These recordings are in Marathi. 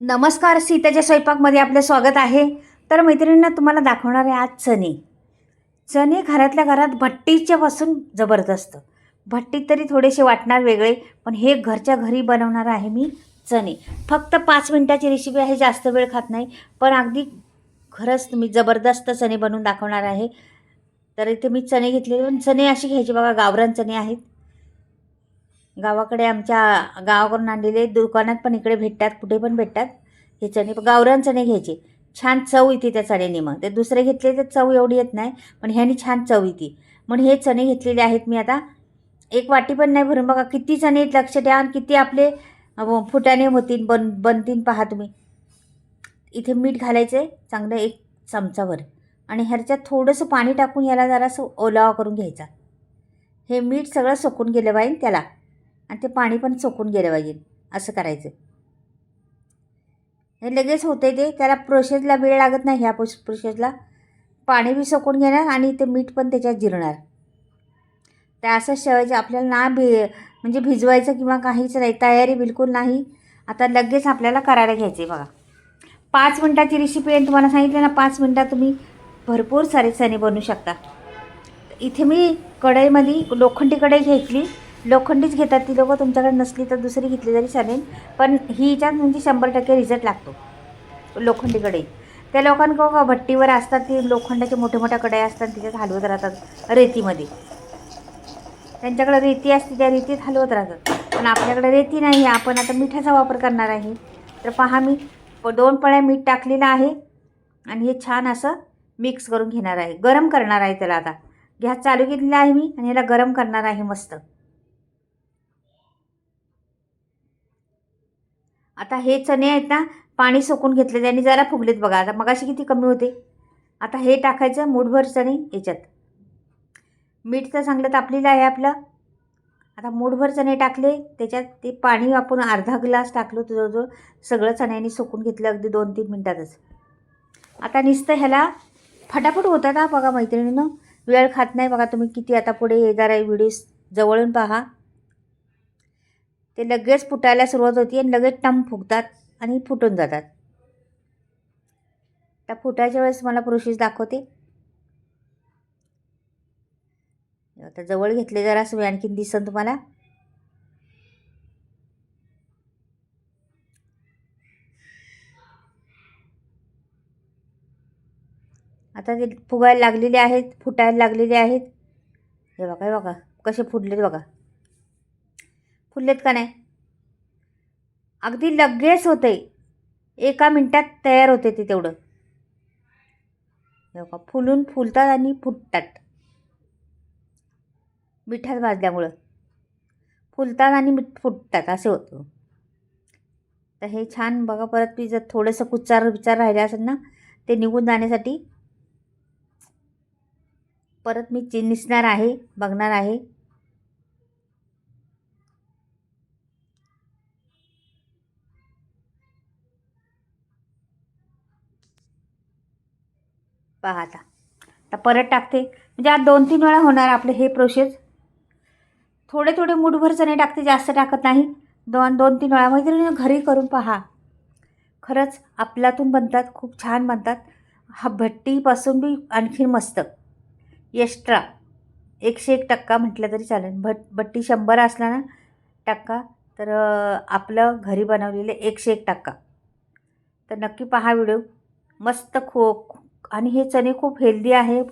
नमस्कार, सीतेच्या स्वयंपाकमध्ये आपलं स्वागत आहे. तर मैत्रिणींना तुम्हाला दाखवणार आहे आज चणे. चणे घरातल्या घरात भट्टीच्यापासून जबरदस्त. भट्टीत तरी थोडेसे वाटणार वेगळे, पण हे घरच्या घरी बनवणार आहे मी चणे. फक्त 5 मिनिटाची रेसिपी आहे, जास्त वेळ खात नाही. पण अगदी खरंच मी जबरदस्त चणे बनवून दाखवणार आहे. तर इथे मी चणे घेतलेले, पण चणे असे घ्यायचे बघा, गावरान चणे आहेत. गावाकडे आमच्या गावाकडून आणलेले, दुकानात पण इकडे भेटतात, कुठे पण भेटतात हे चणे. गावरान चणे घ्यायचे. छान चव येते त्या चण्यानी. मग ते दुसरे घेतले तर चव एवढी येत नाही, पण ह्यानी छान चव येते. म्हणून हे चणे घेतलेले आहेत मी. आता एक वाटी पण नाही भरून, बघा किती चणे आहेत, लक्ष द्या. आणि किती आपले फुटाणे होतील, बनतील पहा तुम्ही. इथे मीठ घालायचं आहे चांगलं, 1 चमचाभर. आणि ह्याच्यात थोडंसं पाणी टाकून याला जरासं ओलावा करून घ्यायचा. हे मीठ सगळं सोकून गेलं पाहिजे त्याला, आणि ते पाणी पण सोकून गेलं पाहिजे. असं करायचं. हे लगेच होते ते, त्याला प्रोसेसला वेळ लागत नाही. ह्या प्रोसेसला पाणी बी सोकून घेणार आणि ते मीठ पण त्याच्यात जिरणार. त्या असंच ठेवायचं आपल्याला. ना म्हणजे भिजवायचं किंवा काहीच नाही, तयारी बिलकुल नाही. आता लगेच आपल्याला करायला घ्यायचे बघा. 5 मिनिटाची रेसिपी आहे, तुम्हाला सांगितलं ना. 5 मिनिटात तुम्ही भरपूर सारे चणे बनवू शकता. इथे मी कढईमध्ये लोखंडी कढई घेतली. लोखंडीच घेतात ती लोकं, तुमच्याकडे नसली तर दुसरी घेतली तरी चालेल. पण ही याच्यात म्हणजे 100% रिझल्ट लागतो लोखंडी कढई. त्या लोकांकडं का भट्टीवर असतात, ती लोखंडाच्या मोठ्या मोठ्या कढया असतात, तिच्यात हलवत राहतात रेतीमध्ये. त्यांच्याकडे रेती असते, त्या रेतीत हलवत राहतात. पण आपल्याकडे रेती नाही, आपण आता मिठाचा वापर करणार आहे. तर पहा, मी 2 पळ्या मीठ टाकलेलं आहे. आणि हे छान असं मिक्स करून घेणार आहे. गरम करणार आहे त्याला. आता गॅस चालू केलेला आहे मी, आणि याला गरम करणार आहे मस्त. आता हे चणे आहेत ना, पाणी सोकून घेतले, त्यांनी जरा फुगलेत बघा. आता मगाशी किती कमी होते. आता हे टाकायचं मूठभर चणे याच्यात. मीठ तर चांगलं तापलेलं आहे आपलं. आता मूठभर चणे टाकले त्याच्यात. ते पाणी आपण अर्धा ग्लास टाकलो, जवळजवळ सगळं चण्याने सोकून घेतलं अगदी 2-3 मिनटातच. आता नुसतं ह्याला फटाफट होतात हा बघा मैत्रिणीनं. वेळ खात नाही बघा तुम्ही. किती आता पुढे जरा व्हिडिओ जवळून पहा. ते लगेच फुटायला सुरुवात होती आणि लगेच टम फुगतात आणि फुटून जातात. त्या फुटायच्या वेळेस मला प्रोसेस दाखवते. आता जवळ घेतले जरासं मी, आणखीन दिसन तुम्हाला. आता ते फुगायला लागलेले आहेत, फुटायला लागलेले आहेत. हे बघा, हे बघा कसे फुटलेत बघा. फुललेत का नाही. अगदी लगेच होते, 1 मिनिटात तयार होते ते तेवढं. हे बघा, फुलतात आणि फुटतात. मिठात भाजल्यामुळं फुलतात आणि फुटतात असं होतं. तर हे छान बघा. परत मी जर थोडंसं कुचार राहिले असेल ना, ते निघून जाण्यासाठी परत मी निसणार आहे, बघणार आहे. पहा आता परत टाकते. म्हणजे आज 2-3 वेळा होणार आपलं हे प्रोसेस. थोडे थोडे मूठभर चणे टाकते, जास्त टाकत नाही. 2-3 वेळा मैत्रिणी घरी करून पहा. खरंच आपल्यातून बनतात, खूप छान बनतात. हा भट्टीपासून बी आणखीन मस्त. एक्स्ट्रा 101% म्हटलं तरी चालेल. भट्टी 100 असला ना टक्का, तर आपलं घरी बनवलेले 101%. तर नक्की पहा व्हिडिओ. मस्त आणि हे चणे खूप हेल्दी आहे.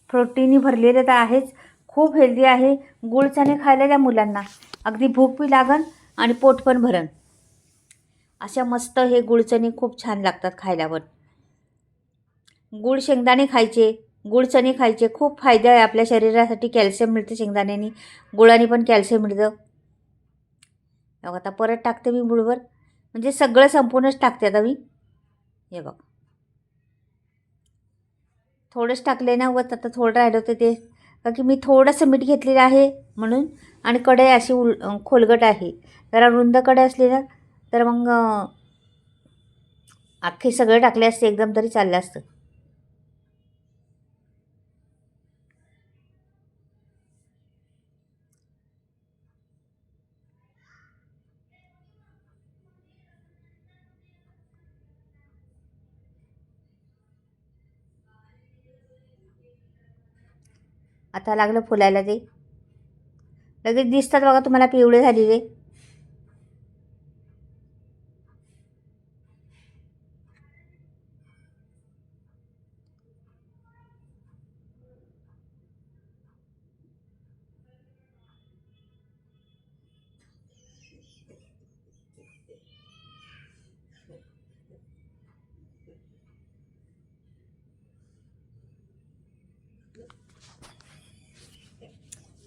प्रोटीननी भरलेले तर आहेच, खूप हेल्दी आहे. गुळ चणे खायला द्या मुलांना, अगदी भूक बी लागन आणि पोट पण भरण. अशा मस्त हे गुळ चणे खूप छान लागतात खायला. पण गुळ शेंगदाणे खायचे, गुळ चणे खायचे. खूप फायदा आहे आपल्या शरीरासाठी. कॅल्शियम मिळतं शेंगदाण्याने, गुळाने पण कॅल्शियम मिळतं. आता परत टाकते मी गुळवर, म्हणजे सगळं संपूर्णच टाकते आता मी. हे बघ, थोडंच टाकले ना, व आता थोडं राहिलं होतं ते, का की मी थोडंसं मीठ घेतलेलं आहे म्हणून. आणि कढई अशी खोलगट आहे. जरा रुंद कढई असली ना, तर मग अख्खे सगळे टाकले असते एकदम तरी चाललं असतं. आता लागलं फुलायला ते. लगेच दिसतात बघा तुम्हाला पिवळे झालेले.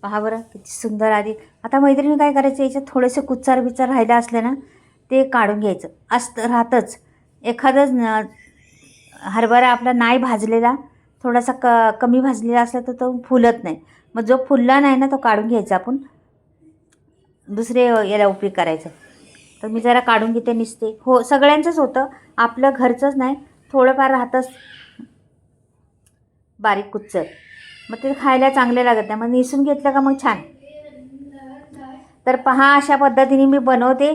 पहा बरं किती सुंदर आली. आता मैत्रिणी काय करायचं, याच्यात थोडेसे कुच्चार बिचार राहिलं असलं ना ते काढून घ्यायचं. असतं राहतंच एखादं हरभरा आपला नाही भाजलेला, थोडासा कमी भाजलेला असला तर तो फुलत नाही. मग जो फुलला नाही ना तो काढून घ्यायचा, आपण दुसरे याला उपयोग करायचं. तर मी जरा काढून घेते निसते. हो सगळ्यांचंच होतं, आपलं घरचंच नाही, थोडंफार राहतंच बारीक कुच्चर. मग ते खायला चांगले लागत नाही. मग निसून घेतलं का मग छान. तर पहा अशा पद्धतीने मी बनवते.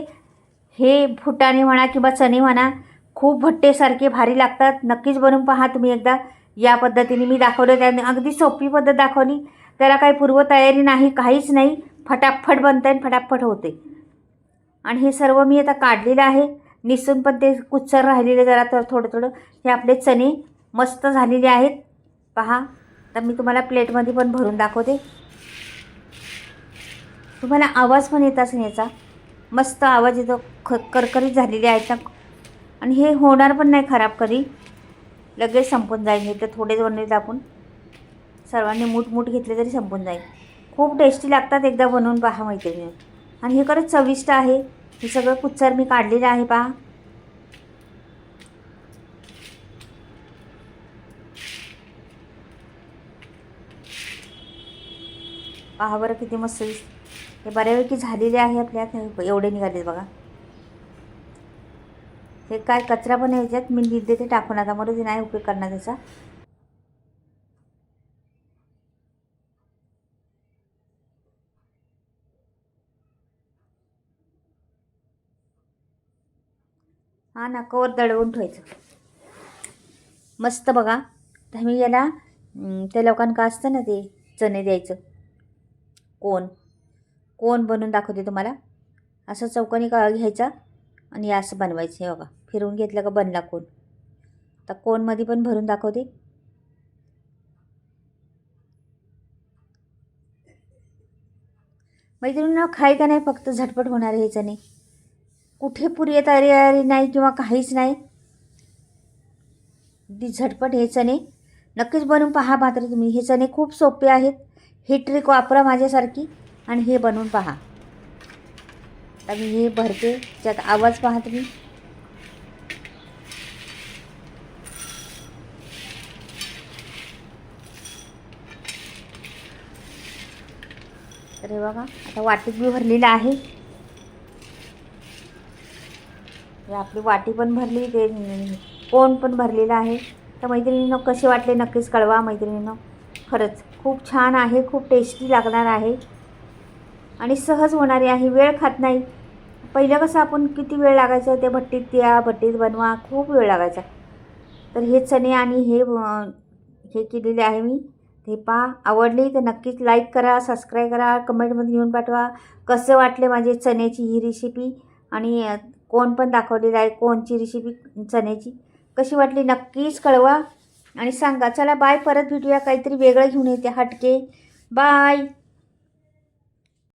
हे फुटाणे म्हणा किंवा चणे म्हणा, खूप भट्टेसारखे भारी लागतात. नक्कीच बनवून पहा तुम्ही एकदा. या पद्धतीने मी दाखवलं, त्याने अगदी सोपी पद्धत दाखवली. त्याला काही पूर्वतयारी नाही, काहीच नाही. फटाफट बनतं आणि फटाफट होते. आणि हे सर्व मी आता काढलेलं आहे निसून, पण ते कुच्चर राहिलेले जरा तर थोडं थोडं. हे आपले चणे मस्त झालेले आहेत पहा. तर मी तुम्हाला प्लेटमध्ये पण भरून दाखवते. तुम्हाला आवाज पण येत असेल याचा, मस्त आवाज येतो. करकरीत झालेले आहेत ना. आणि हे होणार पण नाही खराब कधी, लगेच संपून जाईल. हे तर थोडेच बनवले आपण, सर्वांनी मूठ घेतले तरी संपून जाईल. खूप टेस्टी लागतात, एकदा बनवून पहा मैत्रिणी. आणि हे खरंच चविष्ट आहे. हे सगळं कुच्चर मी काढलेलं आहे पहा. पहा बरं किती मस्त दिसते. हे बऱ्यापैकी झालेले आहे आपल्यात. एवढे निघाले बघा. हे काय कचरा पण याच्यात मी देते ते टाकून, आता मला ते नाही उपयोग करणार त्याचा. हा ना, कवर दळवून ठेवायचं मस्त बघा. तर मी याला त्या लोकांका असतं ना ते चणे द्यायचं, कोण बनवून दाखवते तुम्हाला. असं चौकोनी घ्यायचा आणि असं बनवायचं. हे बघा, फिरवून घेतलं का बनला कोण. तर कोनमध्ये पण भरून दाखवते. मैत्रिणींना खाय का नाही, फक्त झटपट होणारे हे चणे. कुठे पूर्वी तयारी नाही किंवा काहीच नाही, अगदी झटपट हे चणे. नक्कीच बनवून पहा मात्र तुम्ही. हे चणे खूप सोपे आहेत. ही ट्रिक वापरा माझ्यासारखी आणि हे बनवून पहा. आता मी हे भरते, त्यात आवाज पहा तुम्ही. तर हे बघा, आता वाटीत मी भरलेलं आहे. आपली वाटी पण भरली, ते कोण पण भरलेलं आहे. तर मैत्रिणींनो कसे वाटले नक्कीच कळवा मैत्रिणींनो. खरंच खूप छान आहे, खूप टेस्टी लागणार आहे आणि सहज होणारी आहे. वेळ खात नाही. पहिलं कसं आपण किती वेळ लागायचा, ते भट्टीत द्या, भट्टीत बनवा, खूप वेळ लागायचा. तर हे चणे आणि हे केलेले आहे मी. ते पहा, आवडली तर नक्कीच लाईक करा, सबस्क्राईब करा, कमेंटमध्ये येऊन पाठवा कसं वाटले माझे चण्याची ही रेसिपी. आणि कोण पण दाखवलेलं आहे, कोणची रेसिपी चण्याची कशी वाटली नक्कीच कळवा आणि सांगा. चला बाय, परत भेटूया काहीतरी वेगळं घेऊन येते हटके. बाय.